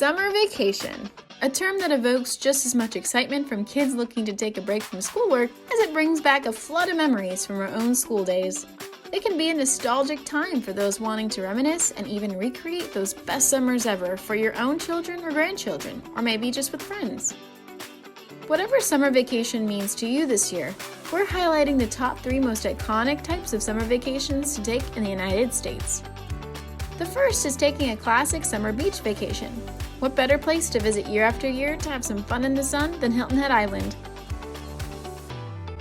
Summer vacation, a term that evokes just as much excitement from kids looking to take a break from schoolwork as it brings back a flood of memories from our own school days. It can be a nostalgic time for those wanting to reminisce and even recreate those best summers ever for your own children or grandchildren, or maybe just with friends. Whatever summer vacation means to you this year, we're highlighting the top 3 most iconic types of summer vacations to take in the United States. The first is taking a classic summer beach vacation. What better place to visit year after year to have some fun in the sun than Hilton Head Island?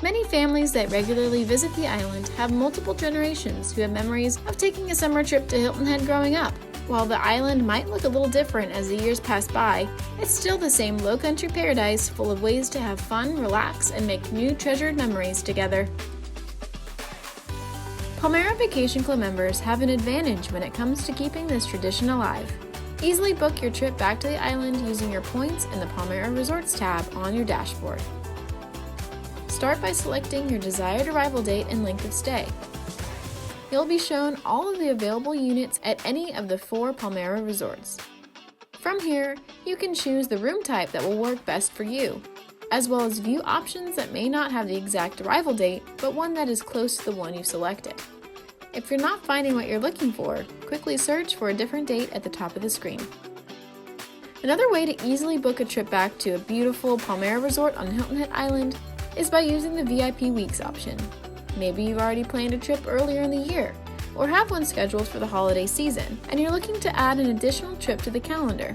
Many families that regularly visit the island have multiple generations who have memories of taking a summer trip to Hilton Head growing up. While the island might look a little different as the years pass by, it's still the same low-country paradise full of ways to have fun, relax, and make new treasured memories together. Palmera Vacation Club members have an advantage when it comes to keeping this tradition alive. Easily book your trip back to the island using your points in the Palmera Resorts tab on your dashboard. Start by selecting your desired arrival date and length of stay. You'll be shown all of the available units at any of the 4 Palmera resorts. From here, you can choose the room type that will work best for you, as well as view options that may not have the exact arrival date, but one that is close to the one you selected. If you're not finding what you're looking for, quickly search for a different date at the top of the screen. Another way to easily book a trip back to a beautiful Palmera resort on Hilton Head Island is by using the VIP Weeks option. Maybe you've already planned a trip earlier in the year, or have one scheduled for the holiday season, and you're looking to add an additional trip to the calendar.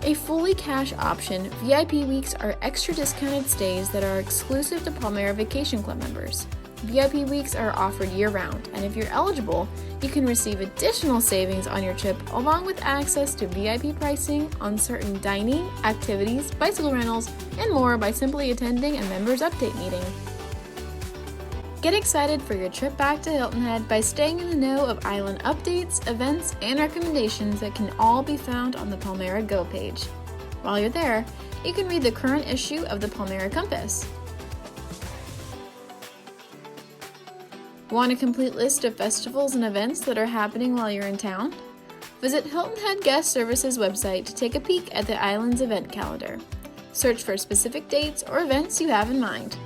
A fully cash option, VIP Weeks are extra discounted stays that are exclusive to Palmera Vacation Club members. VIP Weeks are offered year-round, and if you're eligible, you can receive additional savings on your trip along with access to VIP pricing on certain dining, activities, bicycle rentals, and more by simply attending a members update meeting. Get excited for your trip back to Hilton Head by staying in the know of island updates, events, and recommendations that can all be found on the Palmera Go page. While you're there, you can read the current issue of the Palmera Compass. Want a complete list of festivals and events that are happening while you're in town? Visit Hilton Head Guest Services website to take a peek at the island's event calendar. Search for specific dates or events you have in mind.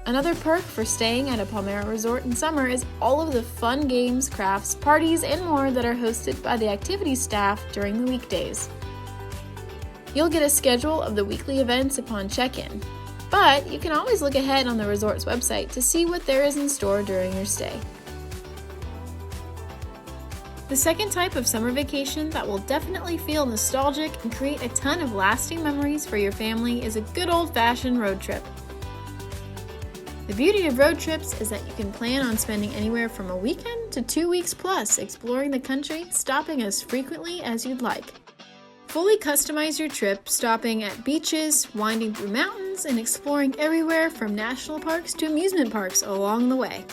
Another perk for staying at a Palmera resort in summer is all of the fun games, crafts, parties, and more that are hosted by the activities staff during the weekdays. You'll get a schedule of the weekly events upon check-in, but you can always look ahead on the resort's website to see what there is in store during your stay. The second type of summer vacation that will definitely feel nostalgic and create a ton of lasting memories for your family is a good old-fashioned road trip. The beauty of road trips is that you can plan on spending anywhere from a weekend to 2 weeks plus exploring the country, stopping as frequently as you'd like. Fully customize your trip, stopping at beaches, winding through mountains, and exploring everywhere from national parks to amusement parks along the way.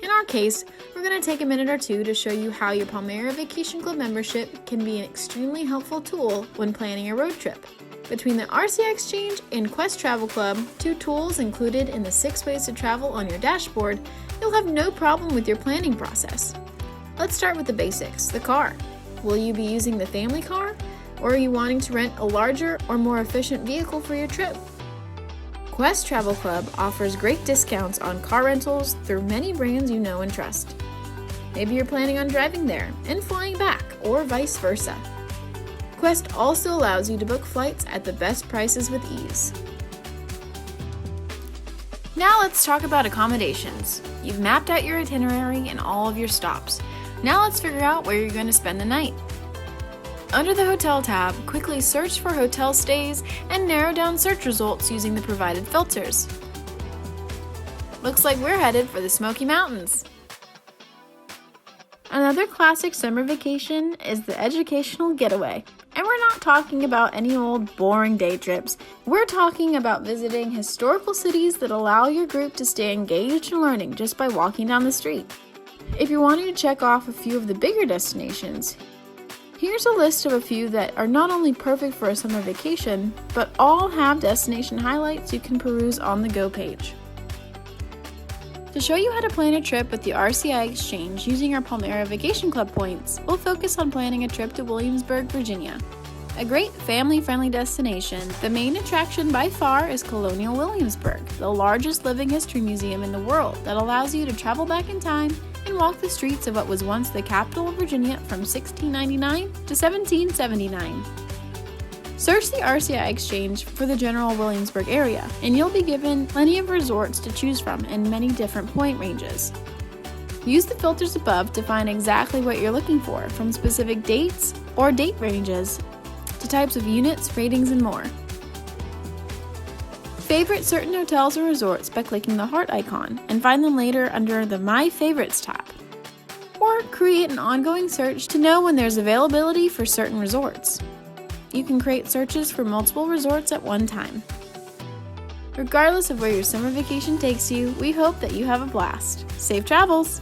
In our case, we're going to take a minute or two to show you how your Palmera Vacation Club membership can be an extremely helpful tool when planning a road trip. Between the RCI Exchange and Quest Travel Club, 2 tools included in the 6 ways to travel on your dashboard, you'll have no problem with your planning process. Let's start with the basics, the car. Will you be using the family car? Or are you wanting to rent a larger or more efficient vehicle for your trip? Quest Travel Club offers great discounts on car rentals through many brands you know and trust. Maybe you're planning on driving there and flying back, or vice versa. Quest also allows you to book flights at the best prices with ease. Now let's talk about accommodations. You've mapped out your itinerary and all of your stops. Now let's figure out where you're going to spend the night. Under the Hotel tab, quickly search for hotel stays and narrow down search results using the provided filters. Looks like we're headed for the Smoky Mountains. Another classic summer vacation is the educational getaway. And we're not talking about any old boring day trips. We're talking about visiting historical cities that allow your group to stay engaged in learning just by walking down the street. If you're wanting to check off a few of the bigger destinations, here's a list of a few that are not only perfect for a summer vacation, but all have destination highlights you can peruse on the Go page. To show you how to plan a trip with the RCI Exchange using our Palmera Vacation Club points, we'll focus on planning a trip to Williamsburg, Virginia. A great family-friendly destination, the main attraction by far is Colonial Williamsburg, the largest living history museum in the world that allows you to travel back in time and walk the streets of what was once the capital of Virginia from 1699 to 1779. Search the RCI Exchange for the general Williamsburg area, and you'll be given plenty of resorts to choose from in many different point ranges. Use the filters above to find exactly what you're looking for, from specific dates or date ranges to types of units, ratings, and more. Favorite certain hotels or resorts by clicking the heart icon and find them later under the My Favorites tab. Or create an ongoing search to know when there's availability for certain resorts. You can create searches for multiple resorts at one time. Regardless of where your summer vacation takes you, we hope that you have a blast. Safe travels!